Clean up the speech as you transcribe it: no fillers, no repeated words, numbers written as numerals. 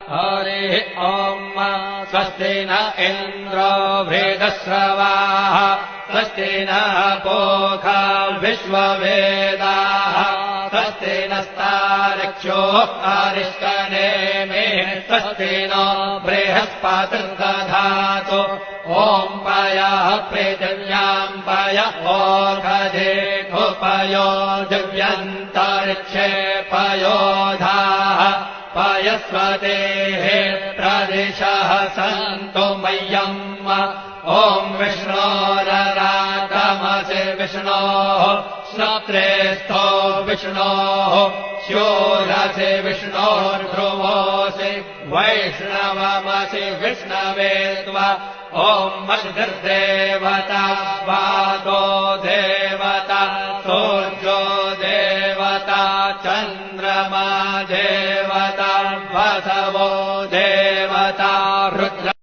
हरिः ॐ स्वस्ति न इन्द्रो वृद्धश्रवाः स्वस्ति नः पूषा विश्ववेदाः स्वस्ति नस्तार्क्ष्यो अरिष्टनेमिः स्वस्ति नो बृहस्पतिर्दधातु ॐ पयः पृथिव्याम् पय ओषधेऽपयो दिव्यन्तरिक्षे पयोधाः पयस्वतेः प्रदिशः सन्तु मह्यम् ॐ विष्णोररागमसि विष्णोः श्रोत्रेस्थो विष्णोः स्योरसि विष्णोर्ध्रुवोऽसि वैष्णवमसि विष्णवे त्वा ॐ मद्भिर्देवता वातो देवता सूर्यो देवता चन्द्रमा देवता वसवो देवता रुद्र